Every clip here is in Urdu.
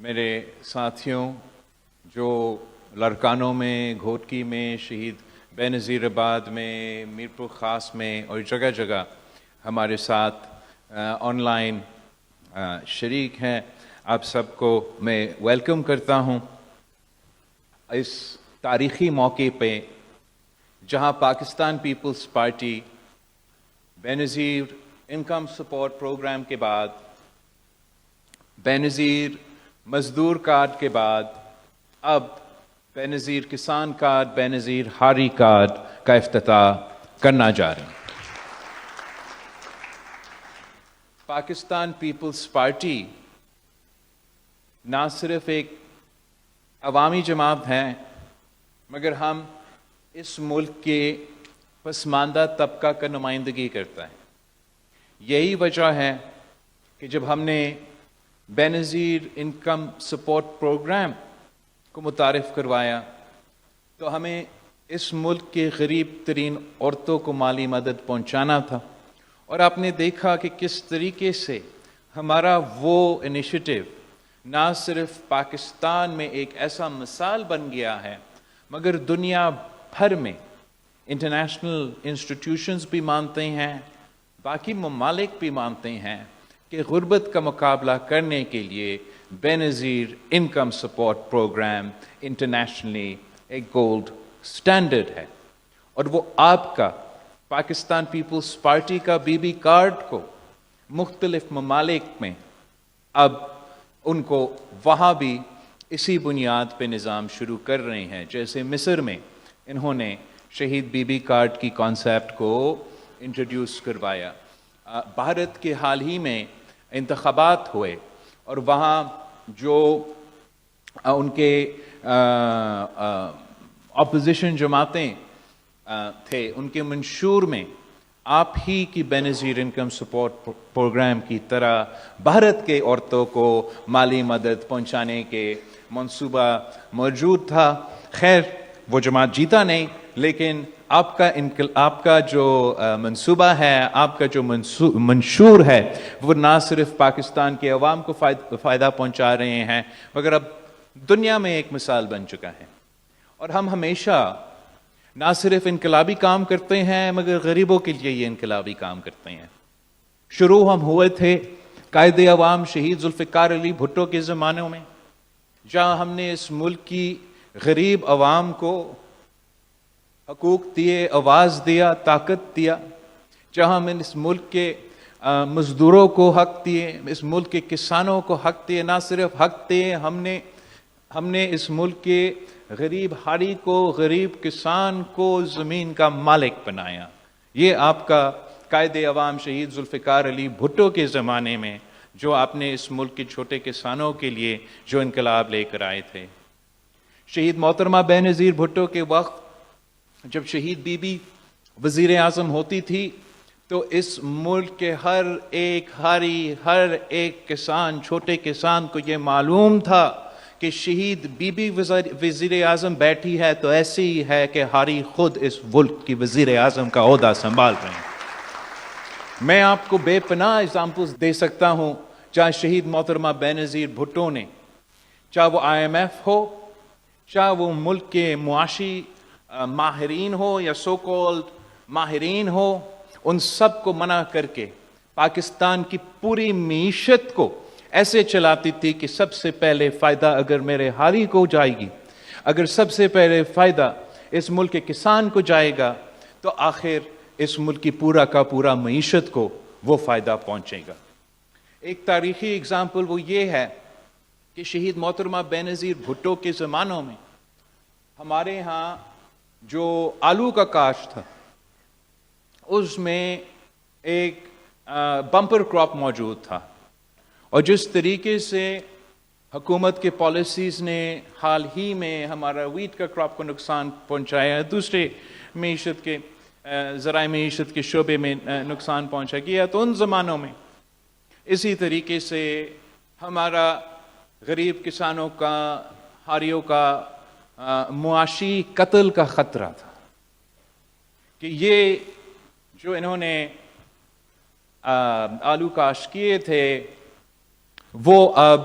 میرے ساتھیوں جو لڑکانوں میں، گھوٹکی میں، شہید بے نظیر آباد میں، میرپور خاص میں اور جگہ جگہ ہمارے ساتھ آن لائن شریک ہیں، آپ سب کو میں ویلکم کرتا ہوں اس تاریخی موقع پہ جہاں پاکستان پیپلز پارٹی بے نظیر انکم سپورٹ پروگرام کے بعد، بے نظیر مزدور کارڈ کے بعد اب بے نظیر کسان کارڈ، بے نظیر ہاری کارڈ کا افتتاح کرنا جا رہے ہیں۔ پاکستان پیپلز پارٹی نہ صرف ایک عوامی جماعت ہے مگر ہم اس ملک کے پسماندہ طبقہ کا نمائندگی کرتا ہے۔ یہی وجہ ہے کہ جب ہم نے بے نظیر انکم سپورٹ پروگرام کو متعارف کروایا تو ہمیں اس ملک کے غریب ترین عورتوں کو مالی مدد پہنچانا تھا، اور آپ نے دیکھا کہ کس طریقے سے ہمارا وہ انیشیٹو نہ صرف پاکستان میں ایک ایسا مثال بن گیا ہے مگر دنیا بھر میں انٹرنیشنل انسٹیٹیوشنز بھی مانتے ہیں، باقی ممالک بھی مانتے ہیں کہ غربت کا مقابلہ کرنے کے لیے بے نظیر انکم سپورٹ پروگرام انٹرنیشنلی ایک گولڈ سٹینڈرڈ ہے، اور وہ آپ کا پاکستان پیپلز پارٹی کا بی بی کارڈ کو مختلف ممالک میں اب ان کو وہاں بھی اسی بنیاد پہ نظام شروع کر رہے ہیں۔ جیسے مصر میں انہوں نے شہید بی بی کارڈ کی کانسیپٹ کو انٹروڈیوس کروایا۔ بھارت کے حال ہی میں انتخابات ہوئے اور وہاں جو ان کے اپوزیشن جماعتیں تھے ان کے منشور میں آپ ہی کی بے نظیر انکم سپورٹ پروگرام کی طرح بھارت کے عورتوں کو مالی مدد پہنچانے کے منصوبہ موجود تھا۔ خیر وہ جماعت جیتا نہیں، لیکن آپ کا جو منصوبہ ہے، آپ کا جو منشور ہے وہ نہ صرف پاکستان کے عوام کو فائدہ پہنچا رہے ہیں مگر اب دنیا میں ایک مثال بن چکا ہے۔ اور ہم ہمیشہ نہ صرف انقلابی کام کرتے ہیں مگر غریبوں کے لیے یہ انقلابی کام کرتے ہیں۔ شروع ہم ہوئے تھے قائد عوام شہید ذوالفقار علی بھٹو کے زمانوں میں، جہاں ہم نے اس ملک کی غریب عوام کو حقوق دیے، آواز دیا، طاقت دیا، جہاں ہم نے اس ملک کے مزدوروں کو حق دیے، اس ملک کے کسانوں کو حق دیے، نہ صرف حق دیے، ہم نے اس ملک کے غریب ہاری کو، غریب کسان کو زمین کا مالک بنایا۔ یہ آپ کا قائد عوام شہید ذوالفقار علی بھٹو کے زمانے میں جو آپ نے اس ملک کے چھوٹے کسانوں کے لیے جو انقلاب لے کر آئے تھے۔ شہید محترمہ بے نظیر بھٹو کے وقت جب شہید بی بی وزیر اعظم ہوتی تھی تو اس ملک کے ہر ایک ہاری، ہر ایک کسان، چھوٹے کسان کو یہ معلوم تھا کہ شہید بی بی وزیر اعظم بیٹھی ہے تو ایسی ہی ہے کہ ہاری خود اس ملک کی وزیر اعظم کا عہدہ سنبھال رہے ہیں۔ میں آپ کو بے پناہ ایگزامپلز دے سکتا ہوں چاہے شہید محترمہ بے نظیر بھٹو نے، چاہے وہ IMF ہو، چاہے وہ ملک کے معاشی ماہرین ہو یا سو کالڈ ماہرین ہو، ان سب کو منع کر کے پاکستان کی پوری معیشت کو ایسے چلاتی تھی کہ سب سے پہلے فائدہ اگر میرے ہاری کو جائے گی، اگر سب سے پہلے فائدہ اس ملک کے کسان کو جائے گا تو آخر اس ملک کی پورا کا پورا معیشت کو وہ فائدہ پہنچے گا۔ ایک تاریخی ایگزامپل وہ یہ ہے کہ شہید محترمہ بے نظیر بھٹو کے زمانوں میں ہمارے ہاں جو آلو کا کاشت تھا اس میں ایک بمپر کراپ موجود تھا، اور جس طریقے سے حکومت کے پالیسیز نے حال ہی میں ہمارا ویٹ کا کراپ کو نقصان پہنچایا، دوسرے معیشت کے ذرائع معیشت کے شعبے میں نقصان پہنچا گیا، تو ان زمانوں میں اسی طریقے سے ہمارا غریب کسانوں کا، ہاریوں کا معاشی قتل کا خطرہ تھا کہ یہ جو انہوں نے آلو کاشت کیے تھے وہ اب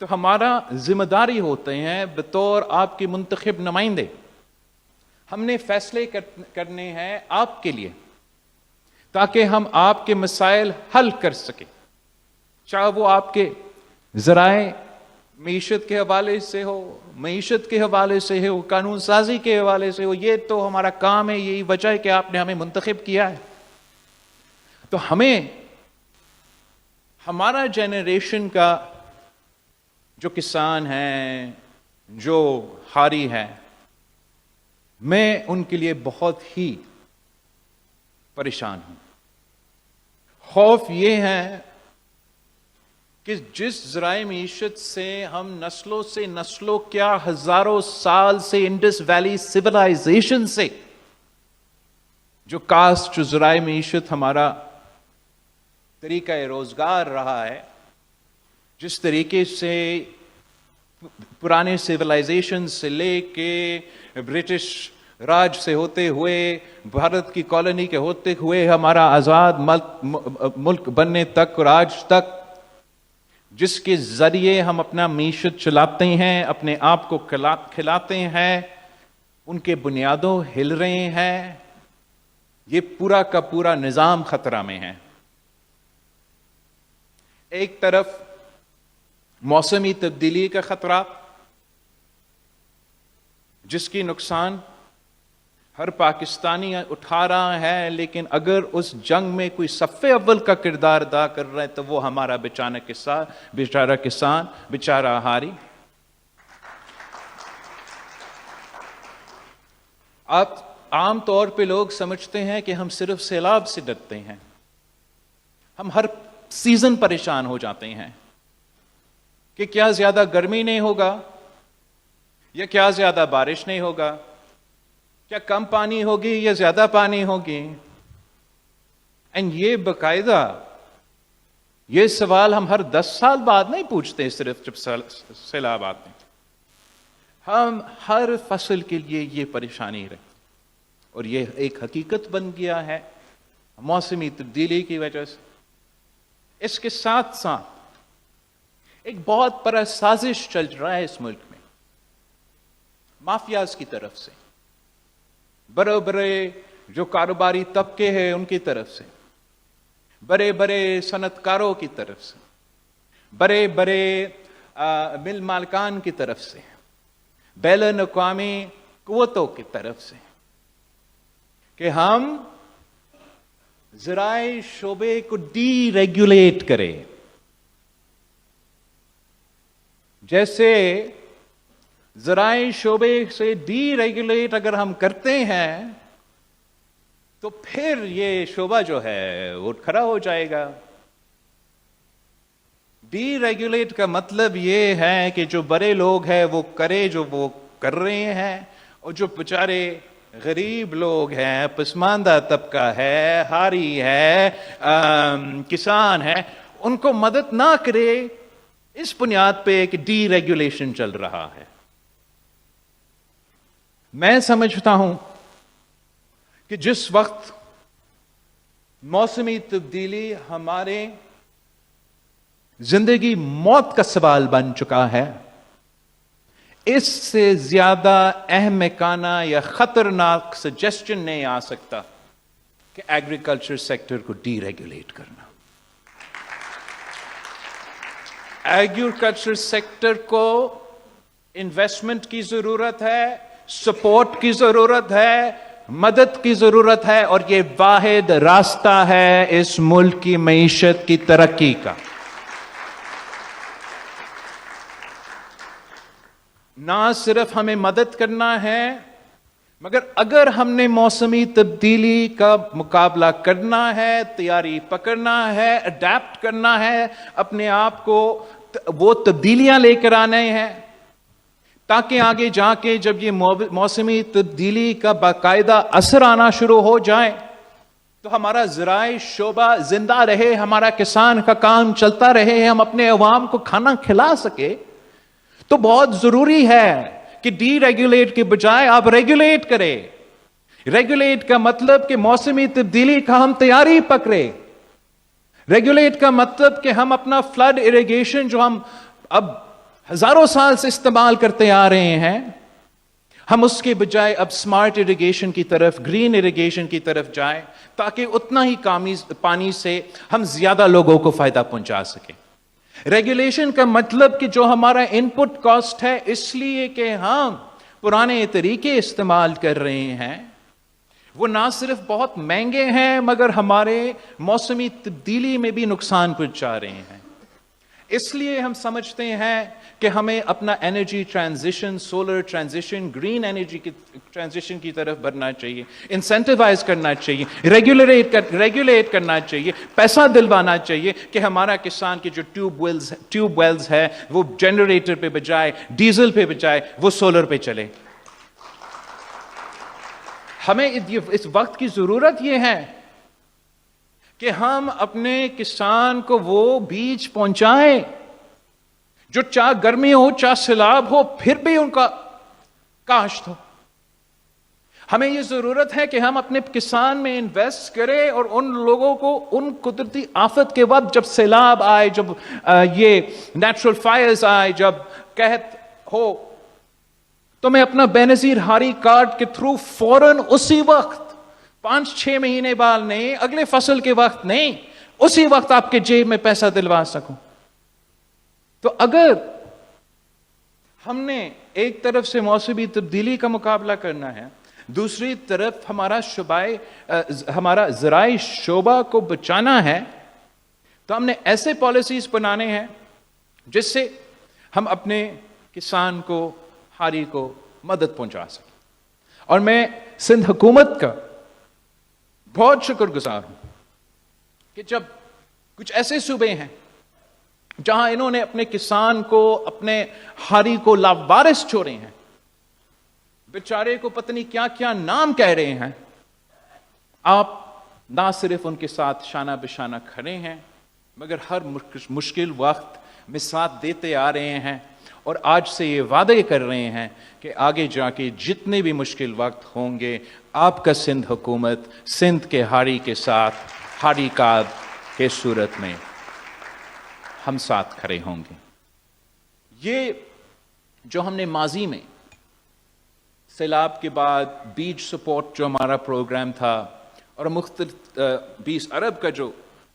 تو ہمارا ذمہ داری ہوتے ہیں بطور آپ کے منتخب نمائندے، ہم نے فیصلے کرنے ہیں آپ کے لیے تاکہ ہم آپ کے مسائل حل کر سکیں، چاہے وہ آپ کے ذرائع معیشت کے حوالے سے ہو، معیشت کے حوالے سے ہو، قانون سازی کے حوالے سے ہو۔ یہ تو ہمارا کام ہے، یہی وجہ ہے کہ آپ نے ہمیں منتخب کیا ہے۔ تو ہمیں ہمارا جنریشن کا جو کسان ہیں، جو ہاری ہیں، میں ان کے لیے بہت ہی پریشان ہوں۔ خوف یہ ہے کہ جس ذرائع معیشت سے ہم نسلوں سے نسلوں، کیا ہزاروں سال سے انڈس ویلی سویلائزیشن سے جو کاسٹ، جو ذرائع معیشت ہمارا طریقہ روزگار رہا ہے، جس طریقے سے پرانے سویلائزیشن سے لے کے برٹش راج سے ہوتے ہوئے، بھارت کی کالونی کے ہوتے ہوئے ہمارا آزاد ملک بننے تک اور آج تک، جس کے ذریعے ہم اپنا معیشت چلاتے ہیں، اپنے آپ کو کھلاتے ہیں، ان کے بنیادوں ہل رہے ہیں۔ یہ پورا کا پورا نظام خطرہ میں ہے۔ ایک طرف موسمی تبدیلی کا خطرہ، جس کی نقصان ہر پاکستانی اٹھا رہا ہے، لیکن اگر اس جنگ میں کوئی صف اول کا کردار ادا کر رہا ہے تو وہ ہمارا بیچارہ کسان، بیچارہ ہاری۔ آپ عام طور پہ لوگ سمجھتے ہیں کہ ہم صرف سیلاب سے ڈرتے ہیں، ہم ہر سیزن پریشان ہو جاتے ہیں کہ کیا زیادہ گرمی نہیں ہوگا، یا کیا زیادہ بارش نہیں ہوگا، کیا کم پانی ہوگی یا زیادہ پانی ہوگی۔ اینڈ یہ باقاعدہ یہ سوال ہم ہر 10 سال بعد نہیں پوچھتے، صرف جب سیلاب آتے ہیں، ہم ہر فصل کے لیے یہ پریشانی رہتی، اور یہ ایک حقیقت بن گیا ہے موسمی تبدیلی کی وجہ سے۔ اس کے ساتھ ساتھ ایک بہت بڑا سازش چل رہا ہے اس ملک میں، مافیاز کی طرف سے، بڑے بڑے جو کاروباری طبقے ہیں ان کی طرف سے، بڑے بڑے صنعت کاروں کی طرف سے، بڑے بڑے مل مالکان کی طرف سے، بین الاقوامی قوتوں کی طرف سے، کہ ہم ذرائع شعبے کو ڈی ریگولیٹ کریں۔ جیسے ذرائع شعبے سے ڈی ریگولیٹ اگر ہم کرتے ہیں تو پھر یہ شعبہ جو ہے وہ کھڑا ہو جائے گا۔ ڈی ریگولیٹ کا مطلب یہ ہے کہ جو بڑے لوگ ہیں وہ کرے جو وہ کر رہے ہیں، اور جو بیچارے غریب لوگ ہیں، پسماندہ طبقہ ہے، ہاری ہے، کسان ہے، ان کو مدد نہ کرے، اس بنیاد پہ کہ ڈی ریگولیشن چل رہا ہے۔ میں سمجھتا ہوں کہ جس وقت موسمی تبدیلی ہمارے زندگی موت کا سوال بن چکا ہے، اس سے زیادہ احمقانہ یا خطرناک سجیسشن نہیں آ سکتا کہ ایگریکلچر سیکٹر کو ڈی ریگولیٹ کرنا۔ ایگریکلچر سیکٹر کو انویسٹمنٹ کی ضرورت ہے، سپورٹ کی ضرورت ہے، مدد کی ضرورت ہے، اور یہ واحد راستہ ہے اس ملک کی معیشت کی ترقی کا۔ نہ صرف ہمیں مدد کرنا ہے، مگر اگر ہم نے موسمی تبدیلی کا مقابلہ کرنا ہے، تیاری پکڑنا ہے، اڈیپٹ کرنا ہے، اپنے آپ کو وہ تبدیلیاں لے کر آنے ہیں، تاکہ آگے جا کے جب یہ موسمی تبدیلی کا باقاعدہ اثر آنا شروع ہو جائے تو ہمارا زرعی شعبہ زندہ رہے، ہمارا کسان کا کام چلتا رہے، ہم اپنے عوام کو کھانا کھلا سکے، تو بہت ضروری ہے کہ ڈی ریگولیٹ کے بجائے آپ ریگولیٹ کریں۔ ریگولیٹ کا مطلب کہ موسمی تبدیلی کا ہم تیاری پکڑے۔ ریگولیٹ کا مطلب کہ ہم اپنا فلڈ اریگیشن جو ہم اب ہزاروں سال سے استعمال کرتے آ رہے ہیں، ہم اس کے بجائے اب سمارٹ اریگیشن کی طرف، گرین اریگیشن کی طرف جائیں تاکہ اتنا ہی پانی سے ہم زیادہ لوگوں کو فائدہ پہنچا سکیں۔ ریگولیشن کا مطلب کہ جو ہمارا ان پٹ کاسٹ ہے، اس لیے کہ ہم پرانے طریقے استعمال کر رہے ہیں، وہ نہ صرف بہت مہنگے ہیں مگر ہمارے موسمی تبدیلی میں بھی نقصان پہنچا رہے ہیں۔ اس لیے ہم سمجھتے ہیں کہ ہمیں اپنا energy transition, solar transition, green energy کی ٹرانزیشن کی طرف بڑھنا چاہیے، انسینٹیوائز کرنا چاہیے، ریگولیٹ کرنا چاہیے، پیسہ دلوانا چاہیے کہ ہمارا کسان کے جو ٹیوب ویلز ہے وہ جنریٹر پہ بجائے، ڈیزل پہ بجائے وہ سولر پہ چلے۔ ہمیں اس وقت کی ضرورت یہ ہے کہ ہم اپنے کسان کو وہ بیج پہنچائیں جو چاہے گرمی ہو چاہے سیلاب ہو پھر بھی ان کا کاشت ہو۔ ہمیں یہ ضرورت ہے کہ ہم اپنے کسان میں انویسٹ کریں اور ان لوگوں کو ان قدرتی آفت کے وقت، جب سیلاب آئے، جب یہ نیچرل فائرز آئے، جب قحط ہو، تو میں اپنا بے نظیر ہاری کارڈ کے تھرو فوراً اسی وقت 5-6 مہینے بعد نہیں، اگلے فصل کے وقت نہیں، اسی وقت آپ کے جیب میں پیسہ دلوا سکوں۔ تو اگر ہم نے ایک طرف سے موسمی تبدیلی کا مقابلہ کرنا ہے، دوسری طرف ہمارا زرعی شعبہ کو بچانا ہے، تو ہم نے ایسے پالیسیز بنانے ہیں جس سے ہم اپنے کسان کو، ہاری کو مدد پہنچا سکیں۔ اور میں سندھ حکومت کا بہت شکر گزار ہوں کہ جب کچھ ایسے صوبے ہیں جہاں انہوں نے اپنے کسان کو، اپنے ہاری کو لاوارث چھوڑے ہیں، بیچارے کو پتہ نہیں کیا کیا نام کہہ رہے ہیں، آپ نہ صرف ان کے ساتھ شانہ بشانہ کھڑے ہیں مگر ہر مشکل وقت میں ساتھ دیتے آ رہے ہیں، اور آج سے یہ وعدے کر رہے ہیں کہ آگے جا کے جتنے بھی مشکل وقت ہوں گے، آپ کا سندھ حکومت سندھ کے ہاری کے ساتھ، ہاری کارڈ کے صورت میں ہم ساتھ کھڑے ہوں گے۔ یہ جو ہم نے ماضی میں سیلاب کے بعد بیج سپورٹ جو ہمارا پروگرام تھا، اور مختلف 20 ارب کا جو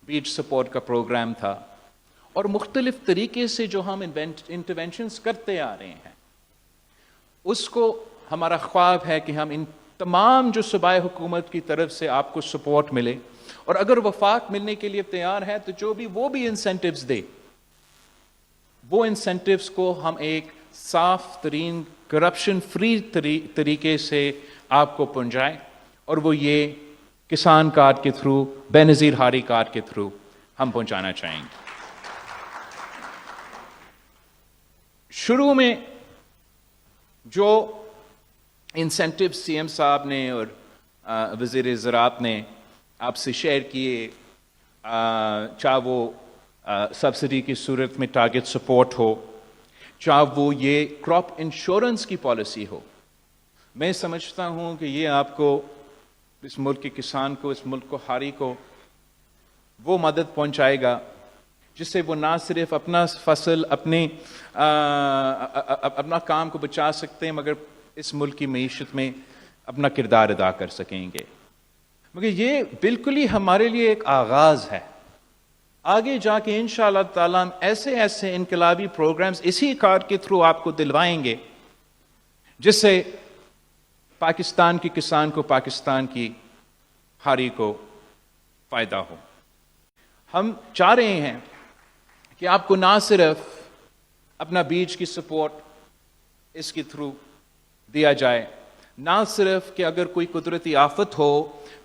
بیج سپورٹ کا پروگرام تھا، اور مختلف طریقے سے جو ہم انٹرونشنز کرتے آ رہے ہیں، اس کو ہمارا خواب ہے کہ ہم ان تمام جو صوبائی حکومت کی طرف سے آپ کو سپورٹ ملے، اور اگر وفاق ملنے کے لیے تیار ہے تو وہ بھی انسینٹیوز دے، وہ انسینٹیوز کو ہم ایک صاف ترین کرپشن فری طریقے سے آپ کو پہنچائیں، اور وہ یہ کسان کارڈ کے تھرو، بے نظیر ہاری کارڈ کے تھرو ہم پہنچانا چاہیں گے۔ شروع میں جو انسینٹیو سی ایم صاحب نے اور وزیر زراعت نے آپ سے شیئر کیے، چاہے وہ سبسڈی کی صورت میں ٹارگٹ سپورٹ ہو، چاہے وہ یہ کراپ انشورنس کی پالیسی ہو، میں سمجھتا ہوں کہ یہ آپ کو، اس ملک کے کسان کو، اس ملک کو، ہاری کو وہ مدد پہنچائے گا جس سے وہ نہ صرف اپنا فصل، اپنا کام کو بچا سکتے ہیں مگر اس ملک کی معیشت میں اپنا کردار ادا کر سکیں گے۔ مگر یہ بالکل ہی ہمارے لیے ایک آغاز ہے، آگے جا کے انشاءاللہ تعالیٰ ہم ایسے انقلابی پروگرامز اسی کارڈ کے تھرو آپ کو دلوائیں گے جس سے پاکستان کے کسان کو، پاکستان کی ہاری کو فائدہ ہو۔ ہم چاہ رہے ہیں کہ آپ کو نہ صرف اپنا بیج کی سپورٹ اس کے تھرو دیا جائے، نہ صرف کہ اگر کوئی قدرتی آفت ہو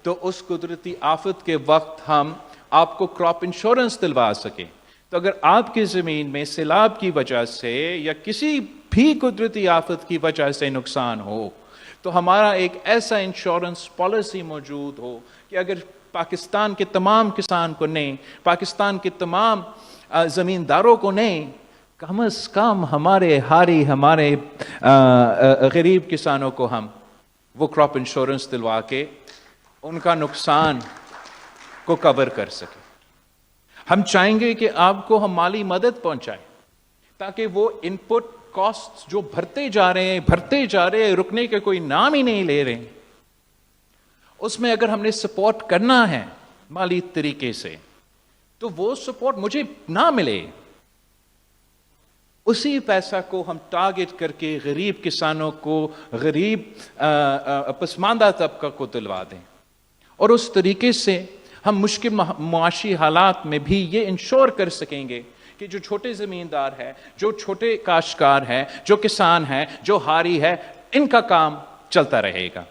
تو اس قدرتی آفت کے وقت ہم آپ کو کراپ انشورنس دلوا سکیں، تو اگر آپ کی زمین میں سیلاب کی وجہ سے یا کسی بھی قدرتی آفت کی وجہ سے نقصان ہو تو ہمارا ایک ایسا انشورنس پالیسی موجود ہو کہ اگر پاکستان کے تمام کسان کو نہیں، پاکستان کے تمام زمینداروں کو نہیں، کم از کم ہمارے ہاری، ہمارے غریب کسانوں کو ہم وہ کراپ انشورنس دلوا کے ان کا نقصان کو کور کر سکیں۔ ہم چاہیں گے کہ آپ کو ہم مالی مدد پہنچائیں تاکہ وہ ان پٹ کاسٹ جو بھرتے جا رہے ہیں رکنے کے کوئی نام ہی نہیں لے رہے، اس میں اگر ہم نے سپورٹ کرنا ہے مالی طریقے سے تو وہ سپورٹ مجھے نہ ملے، اسی پیسہ کو ہم ٹارگٹ کر کے غریب کسانوں کو، غریب پسماندہ طبقہ کو دلوا دیں، اور اس طریقے سے ہم مشکل معاشی حالات میں بھی یہ انشور کر سکیں گے کہ جو چھوٹے زمیندار ہے، جو چھوٹے کاشتکار ہے، جو کسان ہے، جو ہاری ہے، ان کا کام چلتا رہے گا۔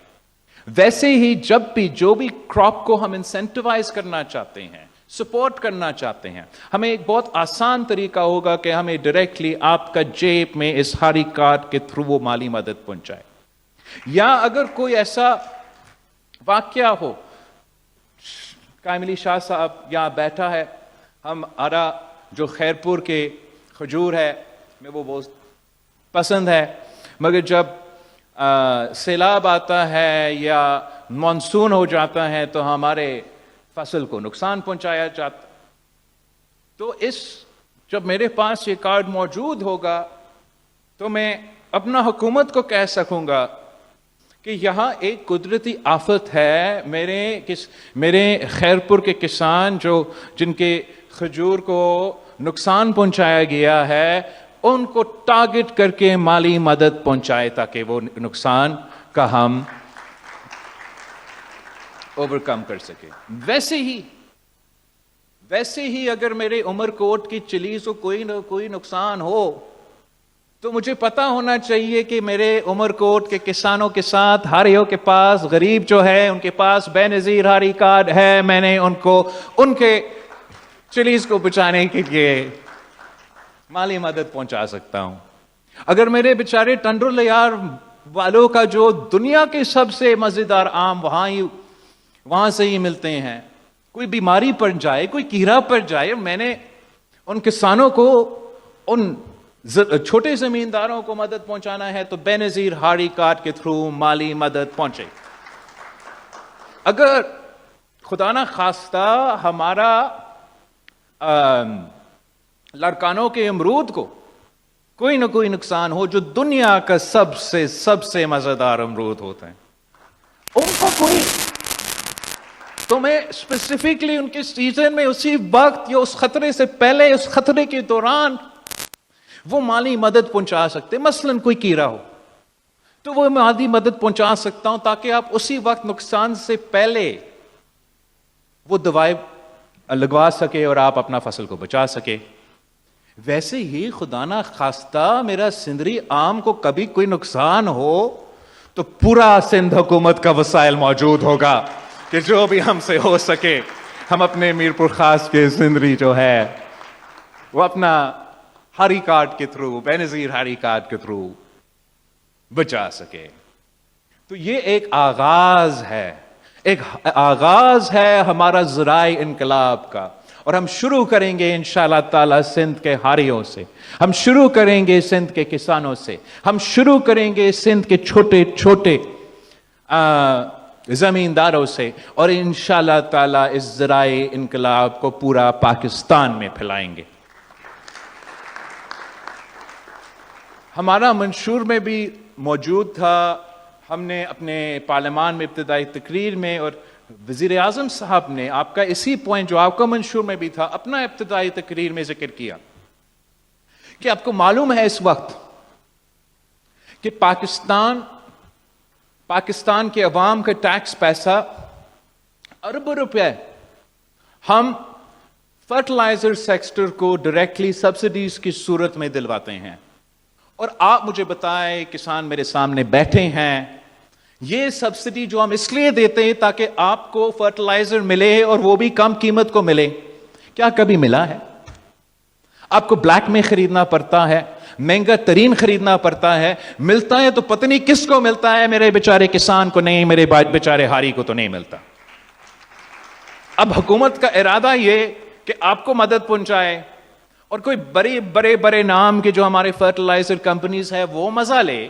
ویسے ہی جب بھی جو بھی کراپ کو ہم انسینٹیوائز کرنا چاہتے ہیں، سپورٹ کرنا چاہتے ہیں، ہمیں ایک بہت آسان طریقہ ہوگا کہ ہمیں ڈائریکٹلی آپ کا جیب میں اس ہاری کارڈ کے تھرو وہ مالی مدد پہنچائے۔ یا اگر کوئی ایسا واقعہ ہو، قائم علی شاہ صاحب یہاں بیٹھا ہے، ہمارا جو خیرپور کے کھجور ہے میں وہ بہت پسند ہے، مگر جب سیلاب آتا ہے یا مانسون ہو جاتا ہے تو ہمارے فصل کو نقصان پہنچایا جاتا۔ تو جب میرے پاس یہ کارڈ موجود ہوگا تو میں اپنا حکومت کو کہہ سکوں گا کہ یہاں ایک قدرتی آفت ہے، میرے خیرپور کے کسان جن کے کھجور کو نقصان پہنچایا گیا ہے، ان کو ٹارگٹ کر کے مالی مدد پہنچائے تاکہ وہ نقصان کا ہم اوور کم کر سکے۔ ویسے ہی اگر میرے عمر کوٹ کی چلیز کو کوئی نہ کوئی نقصان ہو تو مجھے پتا ہونا چاہیے کہ میرے عمر کوٹ کے کسانوں کے ساتھ ہاریوں کے پاس، غریب جو ہے ان کے پاس بے نظیر ہاری کارڈ ہے، میں نے ان کے چلیز کو بچانے کے لیے مالی مدد پہنچا سکتا ہوں۔ اگر میرے بیچارے ٹنڈر لیار والوں کا جو دنیا کے سب سے مزیدار آم وہاں سے ہی ملتے ہیں، کوئی بیماری پڑ جائے، کوئی کیڑا پڑ جائے، میں نے ان کسانوں کو، ان چھوٹے زمینداروں کو مدد پہنچانا ہے تو بے نظیر ہاری کارڈ کے تھرو مالی مدد پہنچے۔ اگر خدا نہ خواستہ ہمارا لڑکانوں کے امرود کو کوئی نہ کوئی نقصان ہو، جو دنیا کا سب سے مزیدار امرود ہوتا ہے، ان کو کوئی، تو میں اسپیسیفکلی ان کے سیزن میں اسی وقت یا اس خطرے سے پہلے، اس خطرے کے دوران وہ مالی مدد پہنچا سکتے۔ مثلا کوئی کیڑا ہو تو وہ مالی مدد پہنچا سکتا ہوں تاکہ آپ اسی وقت نقصان سے پہلے وہ دوائیں لگوا سکے اور آپ اپنا فصل کو بچا سکے۔ ویسے ہی خدا نہ خواستہ میرا سندری آم کو کبھی کوئی نقصان ہو تو پورا سندھ حکومت کا وسائل موجود ہوگا کہ جو بھی ہم سے ہو سکے ہم اپنے میرپور خاص کے سندری جو ہے وہ اپنا ہاری کارڈ کے تھرو، بے نظیر ہاری کارڈ کے تھرو بچا سکے۔ تو یہ ایک آغاز ہے ہمارا زرعی انقلاب کا، اور ہم شروع کریں گے انشاءاللہ تعالی سندھ کے ہاریوں سے، ہم شروع کریں گے سندھ کے کسانوں سے، ہم شروع کریں گے سندھ کے چھوٹے چھوٹے زمینداروں سے، اور انشاءاللہ تعالی اس زرعی انقلاب کو پورا پاکستان میں پھیلائیں گے۔ ہمارا منشور میں بھی موجود تھا، ہم نے اپنے پارلیمان میں ابتدائی تقریر میں، اور وزیر اعظم صاحب نے آپ کا اسی پوائنٹ جو آپ کا منشور میں بھی تھا اپنا ابتدائی تقریر میں ذکر کیا کہ آپ کو معلوم ہے اس وقت کہ پاکستان کے عوام کا ٹیکس پیسہ اربوں روپے ہم فرٹیلائزر سیکٹر کو ڈائریکٹلی سبسڈیز کی صورت میں دلواتے ہیں، اور آپ مجھے بتائیں، کسان میرے سامنے بیٹھے ہیں، یہ سبسڈی جو ہم اس لیے دیتے ہیں تاکہ آپ کو فرٹیلائزر ملے اور وہ بھی کم قیمت کو ملے، کیا کبھی ملا ہے؟ آپ کو بلیک میں خریدنا پڑتا ہے، مہنگا ترین خریدنا پڑتا ہے، ملتا ہے تو پتہ نہیں کس کو ملتا ہے، میرے بیچارے کسان کو نہیں، میرے بیچارے ہاری کو تو نہیں ملتا۔ اب حکومت کا ارادہ یہ کہ آپ کو مدد پہنچائے، اور کوئی بڑے نام کے جو ہمارے فرٹیلائزر کمپنیز ہے وہ مزہ لے،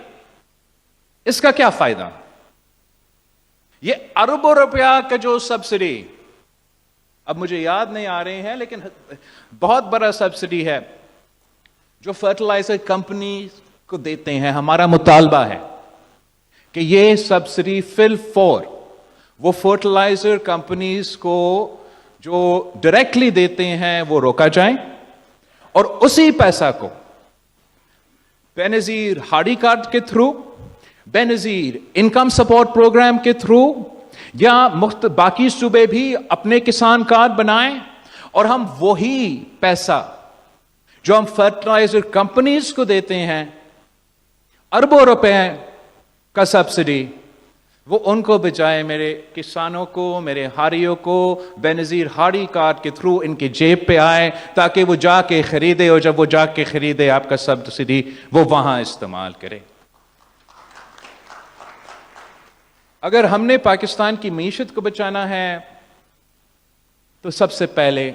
اس کا کیا فائدہ؟ یہ اربوں روپیہ کا جو سبسڈی، اب مجھے یاد نہیں آ رہے ہیں لیکن بہت بڑا سبسڈی ہے، جو فرٹیلائزر کمپنی کو دیتے ہیں، ہمارا مطالبہ ہے کہ یہ سبسڈی فل فور وہ فرٹیلائزر کمپنیز کو جو ڈائریکٹلی دیتے ہیں وہ روکا جائے، اور اسی پیسہ کو بے نظیر ہاڑی کارڈ کے تھرو، بے نظیر انکم سپورٹ پروگرام کے تھرو، یا باقی صوبے بھی اپنے کسان کارڈ بنائیں، اور ہم وہی پیسہ جو ہم فرٹیلائزر کمپنیز کو دیتے ہیں، اربوں روپے کا سبسڈی، وہ ان کو بچائے میرے کسانوں کو، میرے ہاریوں کو بے نظیر ہاڑی کارڈ کے تھرو ان کے جیب پہ آئے، تاکہ وہ جا کے خریدے، اور جب وہ جا کے خریدے آپ کا سبسڈی وہ وہاں استعمال کرے۔ اگر ہم نے پاکستان کی معیشت کو بچانا ہے تو سب سے پہلے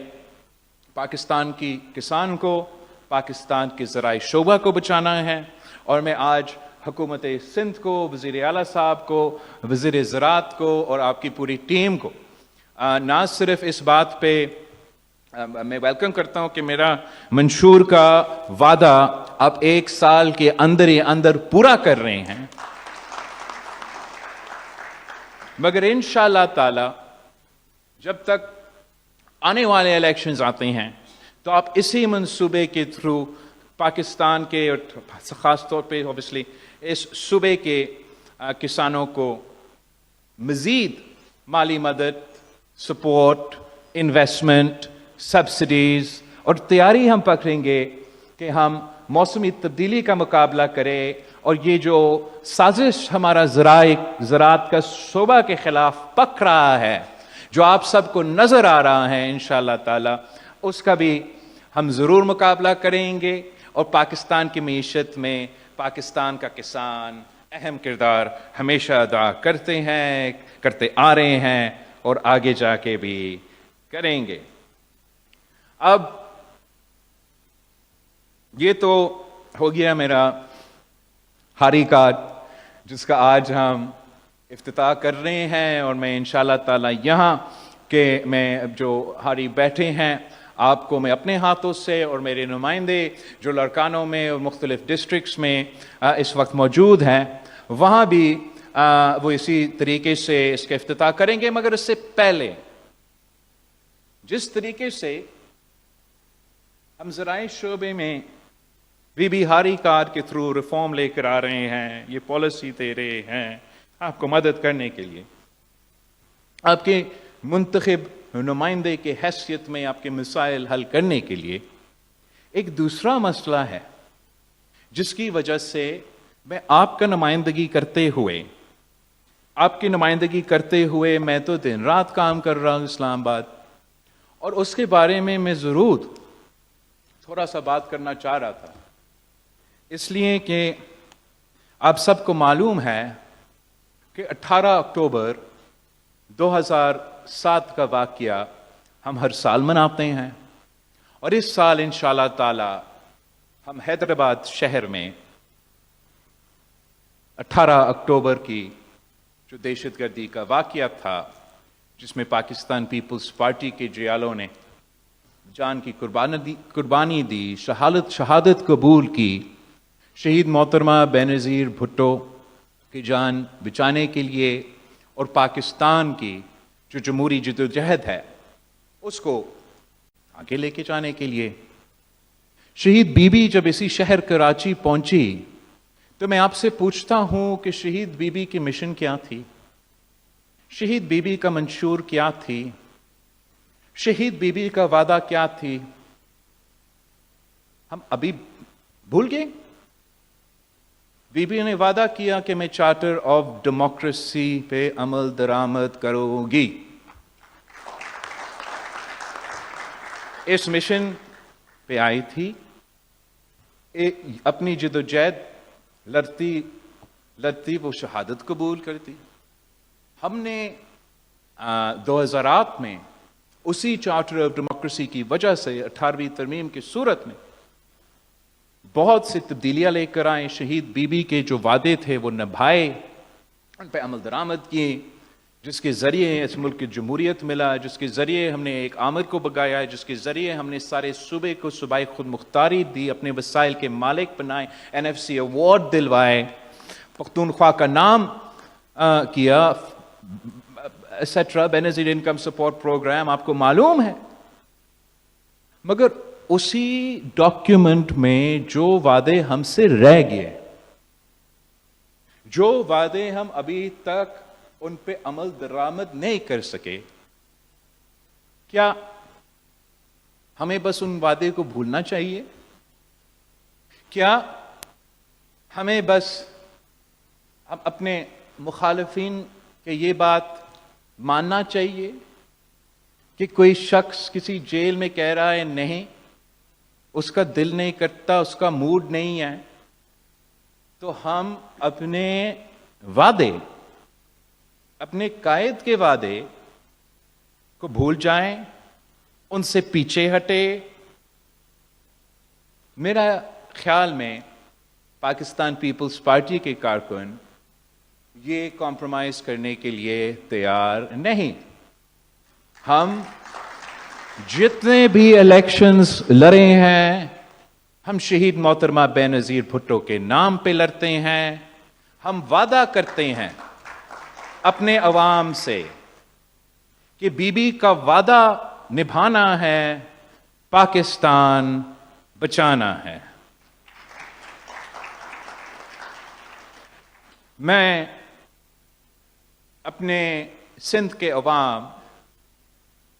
پاکستان کی کسان کو، پاکستان کے زرعی شعبہ کو بچانا ہے، اور میں آج حکومت سندھ کو، وزیر اعلیٰ صاحب کو، وزیر زراعت کو اور آپ کی پوری ٹیم کو نہ صرف اس بات پہ میں ویلکم کرتا ہوں کہ میرا منشور کا وعدہ آپ 1 سال کے اندر ہی اندر پورا کر رہے ہیں، مگر انشاءاللہ تعالی جب تک آنے والے الیکشنز آتے ہیں تو آپ اسی منصوبے کے تھرو پاکستان کے، اور خاص طور پہ اوبیسلی اس صوبے کے کسانوں کو مزید مالی مدد، سپورٹ، انویسٹمنٹ، سبسڈیز، اور تیاری ہم پکڑیں گے کہ ہم موسمی تبدیلی کا مقابلہ کریں، اور یہ جو سازش ہمارا زراعت کا شعبہ کے خلاف پک رہا ہے، جو آپ سب کو نظر آ رہا ہے، انشاءاللہ تعالی اس کا بھی ہم ضرور مقابلہ کریں گے، اور پاکستان کی معیشت میں پاکستان کا کسان اہم کردار ہمیشہ ادا کرتے ہیں، کرتے آ رہے ہیں، اور آگے جا کے بھی کریں گے۔ اب یہ تو ہو گیا میرا ہاڑی کارڈ، جس کا آج ہم افتتاح کر رہے ہیں، اور میں انشاءاللہ تعالی یہاں کے میں جو ہاڑی بیٹھے ہیں آپ کو میں اپنے ہاتھوں سے، اور میرے نمائندے جو لڑکانوں میں اور مختلف ڈسٹرکٹس میں اس وقت موجود ہیں، وہاں بھی وہ اسی طریقے سے اس کا افتتاح کریں گے۔ مگر اس سے پہلے جس طریقے سے ہم زرعی شعبے میں بی ہاڑی کارڈ کے تھرو ریفارم لے کر آ رہے ہیں، یہ پالیسی دے رہے ہیں آپ کو مدد کرنے کے لیے، آپ کے منتخب نمائندے کے حیثیت میں آپ کے مسائل حل کرنے کے لیے، ایک دوسرا مسئلہ ہے جس کی وجہ سے میں آپ کا نمائندگی کرتے ہوئے، آپ کی نمائندگی کرتے ہوئے میں تو دن رات کام کر رہا ہوں اسلام آباد، اور اس کے بارے میں ضرور تھوڑا سا بات کرنا چاہ رہا تھا، اس لیے کہ آپ سب کو معلوم ہے کہ 18 اکتوبر 2007 کا واقعہ ہم ہر سال مناتے ہیں، اور اس سال انشاءاللہ تعالی ہم حیدرآباد شہر میں 18 اکتوبر کی جو دہشت گردی کا واقعہ تھا، جس میں پاکستان پیپلز پارٹی کے جیالوں نے جان کی قربانی دی، شہادت قبول کی، شہید محترمہ بے نظیر بھٹو کی جان بچانے کے لیے، اور پاکستان کی جو جمہوری جدوجہد ہے اس کو آگے لے کے جانے کے لیے۔ شہید بی بی جب اسی شہر کراچی پہنچی تو میں آپ سے پوچھتا ہوں کہ شہید بی بی کی مشن کیا تھی؟ شہید بی بی کا منشور کیا تھی؟ شہید بی بی کا وعدہ کیا تھی؟ ہم ابھی بھول گئے؟ بی بی نے وعدہ کیا کہ میں چارٹر آف ڈیموکریسی پہ عمل درآمد کروں گی۔ اس مشن پہ آئی تھی، اپنی جدوجہد لڑتی وہ شہادت قبول کرتی۔ ہم نے 2008 میں اسی چارٹر آف ڈیموکریسی کی وجہ سے 18ویں ترمیم کی صورت میں بہت سی تبدیلیاں لے کر آئے، شہید بی بی کے جو وعدے تھے وہ نبھائے، ان پہ عمل درآمد کیے، جس کے ذریعے اس ملک کی جمہوریت ملا، جس کے ذریعے ہم نے ایک آمد کو بگایا ہے، جس کے ذریعے ہم نے سارے صوبے کو صوبائی خود مختاری دی، اپنے وسائل کے مالک بنائے، NFC ایوارڈ دلوائے، پختونخوا کا نام کیا، etcetera, Benazir income support programme آپ کو معلوم ہے۔ مگر اسی ڈاکیومنٹ میں جو وعدے ہم سے رہ گئے، جو وعدے ہم ابھی تک ان پہ عمل درآمد نہیں کر سکے، کیا ہمیں بس ان وعدے کو بھولنا چاہیے؟ کیا ہمیں بس اپنے مخالفین کے یہ بات ماننا چاہیے کہ کوئی شخص کسی جیل میں کہہ رہا ہے نہیں، اس کا دل نہیں کرتا، اس کا موڈ نہیں ہے، تو ہم اپنے وعدے، اپنے قائد کے وعدے کو بھول جائیں، ان سے پیچھے ہٹے؟ میرا خیال میں پاکستان پیپلز پارٹی کے کارکن یہ کمپرومائز کرنے کے لیے تیار نہیں۔ ہم جتنے بھی الیکشنز لڑے ہیں، ہم شہید محترمہ بینظیر بھٹو کے نام پہ لڑتے ہیں۔ ہم وعدہ کرتے ہیں اپنے عوام سے کہ بی بی کا وعدہ نبھانا ہے، پاکستان بچانا ہے۔ میں اپنے سندھ کے عوام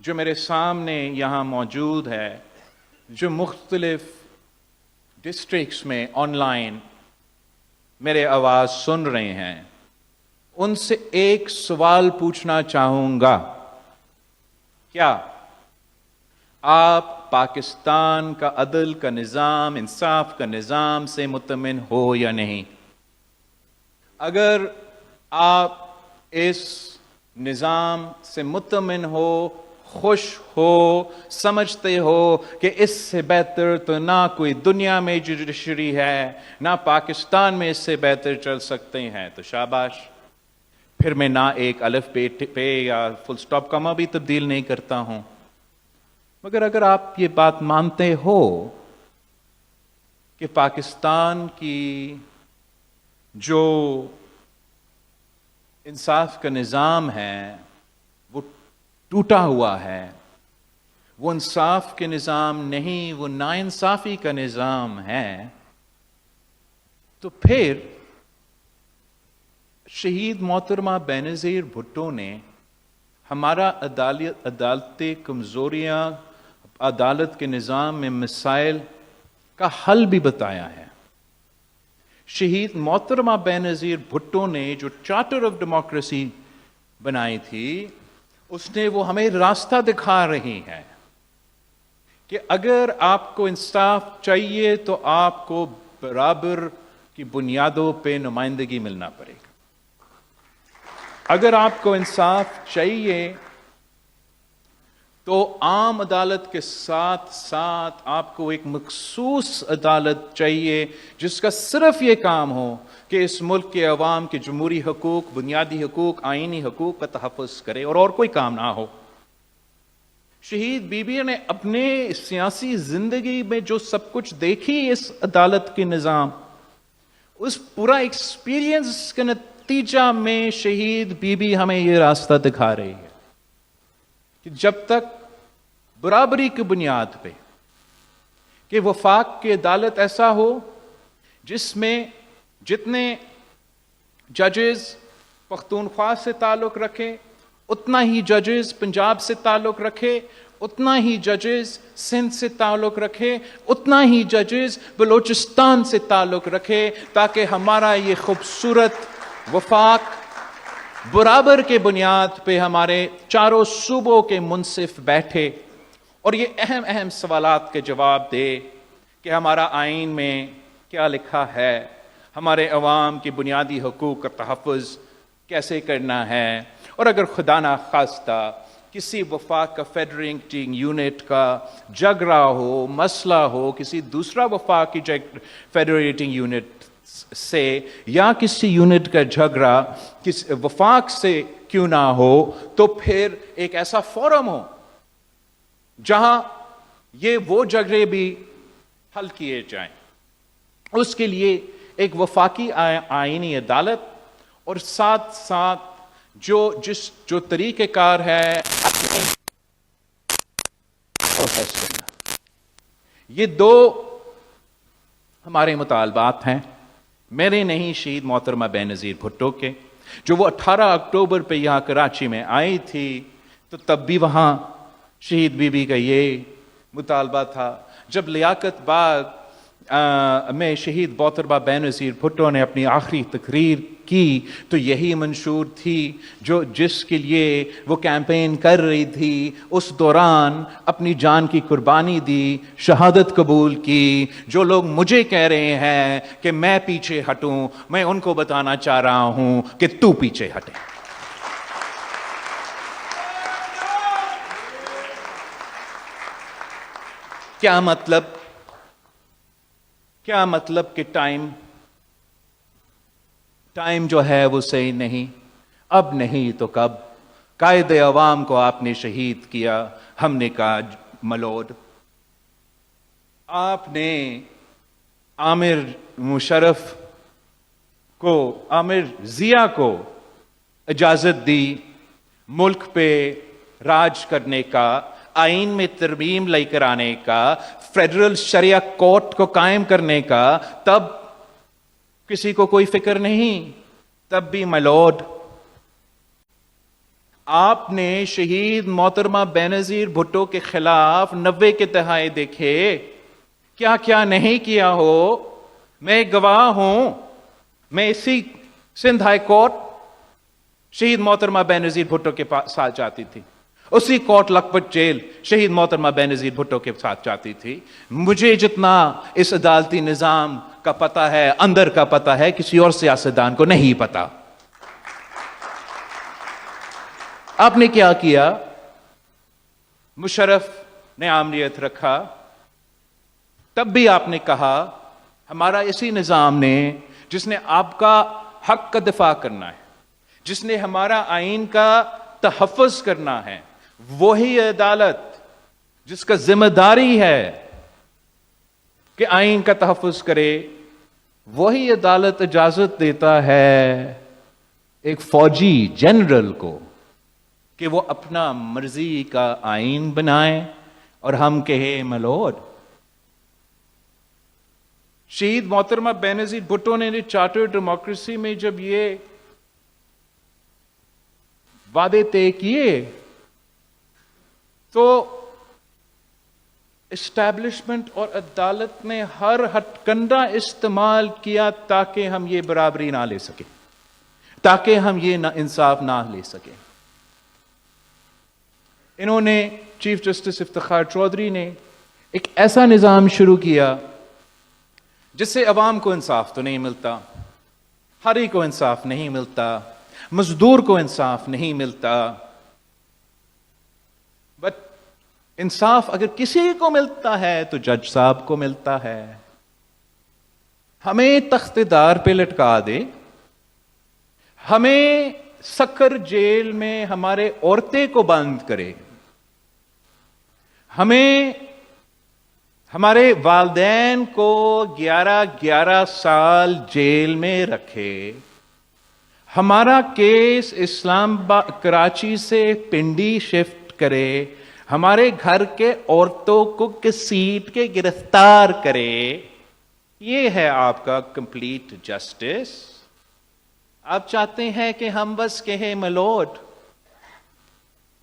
جو میرے سامنے یہاں موجود ہے، جو مختلف ڈسٹرکٹس میں آن لائن میرے آواز سن رہے ہیں، ان سے ایک سوال پوچھنا چاہوں گا، کیا آپ پاکستان کا عدل کا نظام، انصاف کا نظام سے مطمئن ہو یا نہیں؟ اگر آپ اس نظام سے مطمئن ہو، خوش ہو، سمجھتے ہو کہ اس سے بہتر تو نہ کوئی دنیا میں جوڈیشری ہے، نہ پاکستان میں اس سے بہتر چل سکتے ہیں، تو شاباش، پھر میں نہ ایک الف پہ یا فل سٹاپ کما بھی تبدیل نہیں کرتا ہوں۔ مگر اگر آپ یہ بات مانتے ہو کہ پاکستان کی جو انصاف کا نظام ہے وہ ٹوٹا ہوا ہے، وہ انصاف کے نظام نہیں، وہ ناانصافی کا نظام ہے، تو پھر شہید محترمہ بینظیر بھٹو نے ہمارا عدالتی کمزوریاں، عدالت کے نظام میں مسائل کا حل بھی بتایا ہے۔ شہید محترمہ بینظیر بھٹو نے جو چارٹر آف ڈیموکریسی بنائی تھی، اس نے وہ ہمیں راستہ دکھا رہی ہے کہ اگر آپ کو انصاف چاہیے تو آپ کو برابر کی بنیادوں پہ نمائندگی ملنا پڑے گا۔ اگر آپ کو انصاف چاہیے تو عام عدالت کے ساتھ ساتھ آپ کو ایک مخصوص عدالت چاہیے جس کا صرف یہ کام ہو کہ اس ملک کے عوام کے جمہوری حقوق، بنیادی حقوق، آئینی حقوق کا تحفظ کرے، اور کوئی کام نہ ہو۔ شہید بی بی نے اپنے سیاسی زندگی میں جو سب کچھ دیکھی اس عدالت کے نظام، اس پورا ایکسپیرینس کے نتیجہ میں شہید بی بی ہمیں یہ راستہ دکھا رہی ہے کہ جب تک برابری کی بنیاد پہ کہ وفاق کی عدالت ایسا ہو جس میں جتنے ججز پختونخوا سے تعلق رکھے اتنا ہی ججز پنجاب سے تعلق رکھے، اتنا ہی ججز سندھ سے تعلق رکھے، اتنا ہی ججز بلوچستان سے تعلق رکھے، تاکہ ہمارا یہ خوبصورت وفاق برابر کے بنیاد پہ ہمارے چاروں صوبوں کے منصف بیٹھے اور یہ اہم اہم سوالات کے جواب دے کہ ہمارا آئین میں کیا لکھا ہے، ہمارے عوام کی بنیادی حقوق کا تحفظ کیسے کرنا ہے، اور اگر خدا نخواستہ کسی وفاق کا فیڈریٹنگ یونٹ کا جھگڑا ہو، مسئلہ ہو، کسی دوسرا وفاق کی فیڈریٹنگ یونٹ سے یا کسی یونٹ کا جھگڑا کس وفاق سے کیوں نہ ہو، تو پھر ایک ایسا فورم ہو جہاں یہ وہ جھگڑے بھی حل کیے جائیں۔ اس کے لیے ایک وفاقی آئینی عدالت اور ساتھ ساتھ جو طریقہ کار ہے یہ دو ہمارے مطالبات ہیں، میرے نہیں، شہید محترمہ بے نظیر بھٹو کے، جو وہ 18 اکتوبر پہ یہاں کراچی میں آئی تھی تو تب بھی وہاں شہید بی بی کا یہ مطالبہ تھا۔ جب لیاقت باغ میں شہید محترمہ بے نظیر بھٹو نے اپنی آخری تقریر کی تو یہی منشور تھی جس کے لیے وہ کیمپین کر رہی تھی، اس دوران اپنی جان کی قربانی دی، شہادت قبول کی۔ جو لوگ مجھے کہہ رہے ہیں کہ میں پیچھے ہٹوں، میں ان کو بتانا چاہ رہا ہوں کہ تو پیچھے ہٹے۔ کیا مطلب کہ ٹائم جو ہے وہ صحیح نہیں، اب نہیں تو کب؟ قائد عوام کو آپ نے شہید کیا، ہم نے کہا ملوڈ۔ آپ نے عامر ضیاء کو اجازت دی ملک پہ راج کرنے کا، آئین میں ترمیم لے کر آنے کا، فیڈرل شریعہ کورٹ کو قائم کرنے کا، تب کسی کو کوئی فکر نہیں، تب بھی ملوڈ۔ آپ نے شہید محترمہ بے نظیر بھٹو کے خلاف 90 کے دہائے دیکھے، کیا کیا نہیں کیا ہو۔ میں گواہ ہوں، میں اسی سندھ ہائی کورٹ شہید محترمہ بے نظیر بھٹو کے ساتھ جاتی تھی، اسی کوٹ لکھپت جیل شہید محترمہ بے نظیر بھٹو کے ساتھ جاتی تھی۔ مجھے جتنا اس عدالتی نظام کا پتہ ہے، اندر کا پتہ ہے، کسی اور سیاستدان کو نہیں پتا۔ آپ نے کیا کیا؟ مشرف نے عامریت رکھا، تب بھی آپ نے کہا ہمارا اسی نظام نے، جس نے آپ کا حق کا دفاع کرنا ہے، جس نے ہمارا آئین کا تحفظ کرنا ہے، وہی عدالت جس کا ذمہ داری ہے کہ آئین کا تحفظ کرے، وہی عدالت اجازت دیتا ہے ایک فوجی جنرل کو کہ وہ اپنا مرضی کا آئین بنائے اور ہم کہیں ملوڈ۔ شہید محترمہ بے نظیر بھٹو نے چارٹر ڈیموکریسی میں جب یہ وعدے طے کیے تو اسٹیبلشمنٹ اور عدالت نے ہر ہتھکنڈا استعمال کیا تاکہ ہم یہ برابری نہ لے سکیں، تاکہ ہم یہ انصاف نہ لے سکیں۔ انہوں نے، چیف جسٹس افتخار چودھری نے ایک ایسا نظام شروع کیا جس سے عوام کو انصاف تو نہیں ملتا، ہری کو انصاف نہیں ملتا، مزدور کو انصاف نہیں ملتا، بٹ انصاف اگر کسی کو ملتا ہے تو جج صاحب کو ملتا ہے۔ ہمیں تخت دار پہ لٹکا دے، ہمیں سکر جیل میں ہمارے عورتیں کو بند کرے، ہمیں ہمارے والدین کو 11 سال جیل میں رکھے، ہمارا کیس کراچی سے پنڈی شفٹ کرے، ہمارے گھر کے عورتوں کو گھسیٹ کے گرفتار کرے، یہ ہے آپ کا کمپلیٹ جسٹس؟ آپ چاہتے ہیں کہ ہم بس کہیں ملوٹ،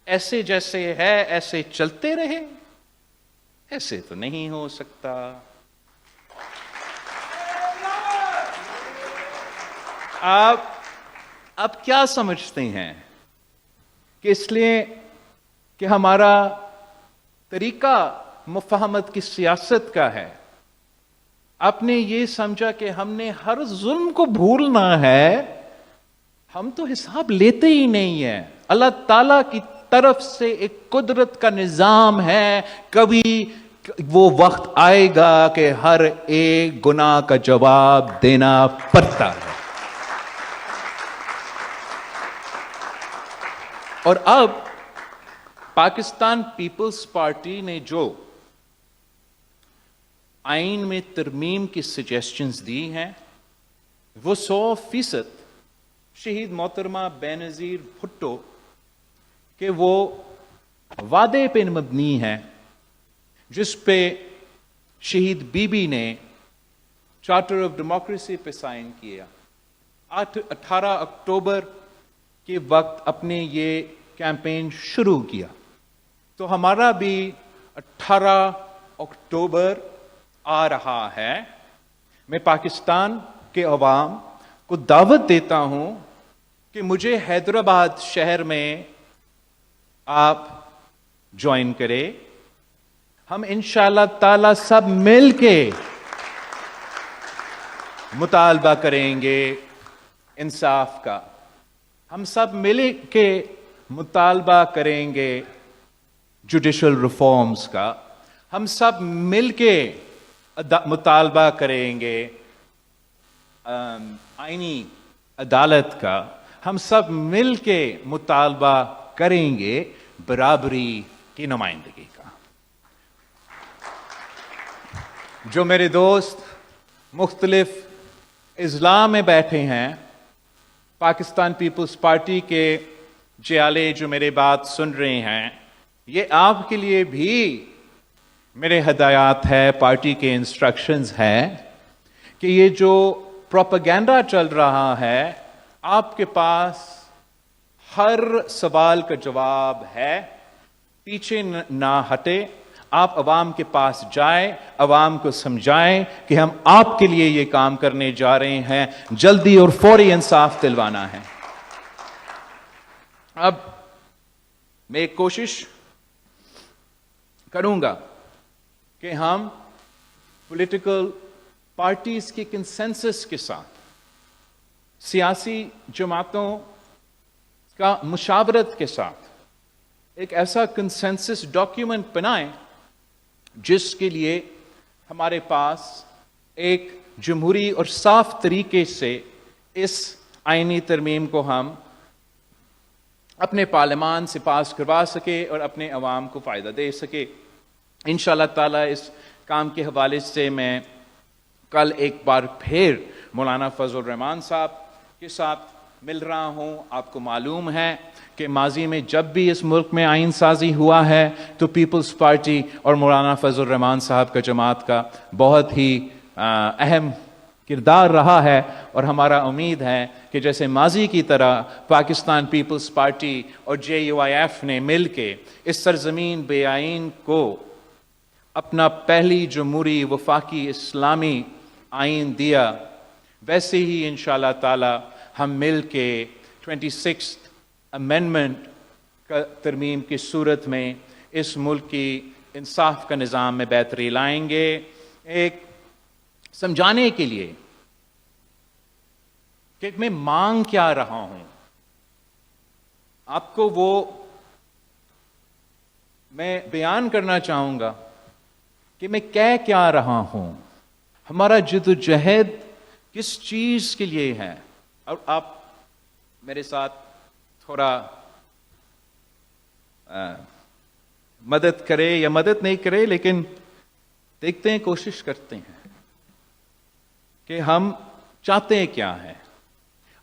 ایسے جیسے ہے ایسے چلتے رہے؟ ایسے تو نہیں ہو سکتا۔ آپ کیا سمجھتے ہیں کہ اس لیے کہ ہمارا طریقہ مفاہمت کی سیاست کا ہے، آپ نے یہ سمجھا کہ ہم نے ہر ظلم کو بھولنا ہے؟ ہم تو حساب لیتے ہی نہیں ہیں۔ اللہ تعالی کی طرف سے ایک قدرت کا نظام ہے، کبھی وہ وقت آئے گا کہ ہر ایک گناہ کا جواب دینا پڑتا ہے. اور اب پاکستان پیپلز پارٹی نے جو آئین میں ترمیم کی سجیسشنز دی ہیں وہ 100% شہید محترمہ بینظیر بھٹو کہ وہ وعدے پہ مبنی ہے جس پہ شہید بی بی نے چارٹر آف ڈیموکریسی پہ سائن کیا. 18 اکتوبر کے وقت اپنے یہ کیمپین شروع کیا. تو ہمارا بھی 18 اکتوبر آ رہا ہے. میں پاکستان کے عوام کو دعوت دیتا ہوں کہ مجھے حیدرآباد شہر میں آپ جوائن کرے. ہم انشاءاللہ تعالی سب مل کے مطالبہ کریں گے انصاف کا. ہم سب مل کے مطالبہ کریں گے جوڈیشل ریفارمز کا. ہم سب مل کے مطالبہ کریں گے آئینی عدالت کا. ہم سب مل کے مطالبہ کریں گے برابری کی نمائندگی کا. جو میرے دوست مختلف اضلاع میں بیٹھے ہیں پاکستان پیپلز پارٹی کے جیالے جو میرے بات سن رہے ہیں، یہ آپ کے لیے بھی میرے ہدایات ہے، پارٹی کے انسٹرکشنز ہیں کہ یہ جو پروپیگنڈا چل رہا ہے آپ کے پاس ہر سوال کا جواب ہے. پیچھے نہ ہٹے. آپ عوام کے پاس جائیں، عوام کو سمجھائیں کہ ہم آپ کے لیے یہ کام کرنے جا رہے ہیں. جلدی اور فوری انصاف دلوانا ہے. اب میں ایک کوشش کروں گا کہ ہم پولیٹیکل پارٹیز کی کنسنسس کے ساتھ سیاسی جماعتوں کا مشاورت کے ساتھ ایک ایسا کنسنسس ڈاکیومنٹ بنائیں جس کے لیے ہمارے پاس ایک جمہوری اور صاف طریقے سے اس آئینی ترمیم کو ہم اپنے پارلیمان سے پاس کروا سکے اور اپنے عوام کو فائدہ دے سکے. انشاءاللہ تعالی اس کام کے حوالے سے میں کل ایک بار پھر مولانا فضل الرحمان صاحب کے ساتھ مل رہا ہوں. آپ کو معلوم ہے کہ ماضی میں جب بھی اس ملک میں آئین سازی ہوا ہے تو پیپلز پارٹی اور مولانا فضل الرحمان صاحب کا جماعت کا بہت ہی اہم کردار رہا ہے. اور ہمارا امید ہے کہ جیسے ماضی کی طرح پاکستان پیپلز پارٹی اور JUIF نے مل کے اس سرزمین بے آئین کو اپنا پہلی جمہوری وفاقی اسلامی آئین دیا، ویسے ہی انشاءاللہ تعالی ہم مل کے 26th امینڈمنٹ کا ترمیم کی صورت میں اس ملک کی انصاف کا نظام میں بہتری لائیں گے. ایک سمجھانے کے لیے کہ میں مانگ کیا رہا ہوں آپ کو وہ میں بیان کرنا چاہوں گا کہ میں کہہ کیا رہا ہوں. ہمارا جدوجہد کس چیز کے لیے ہے. اور آپ میرے ساتھ تھوڑا مدد کرے یا مدد نہیں کرے، لیکن دیکھتے ہیں، کوشش کرتے ہیں کہ ہم چاہتے کیا ہیں.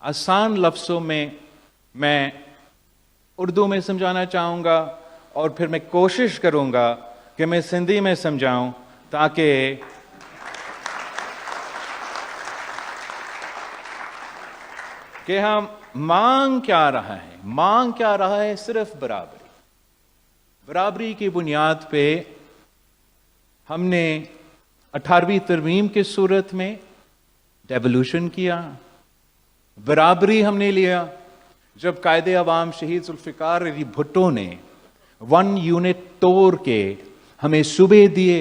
آسان لفظوں میں اردو میں سمجھانا چاہوں گا اور پھر میں کوشش کروں گا کہ میں سندھی میں سمجھاؤں تاکہ کہ ہم مانگ کیا رہا ہے. مانگ کیا رہا ہے صرف برابری کی بنیاد پہ ہم نے 18ویں ترمیم کی صورت میں ڈیولوشن کیا. برابری ہم نے لیا جب قائد عوام شہید ذوالفقار علی بھٹو نے 1 یونٹ توڑ کے ہمیں صوبے دیے،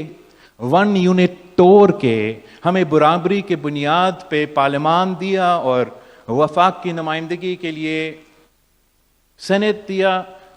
1 یونٹ توڑ کے ہمیں برابری کے بنیاد پہ پارلیمان دیا اور وفاق کی نمائندگی کے لیے سینٹ دیا.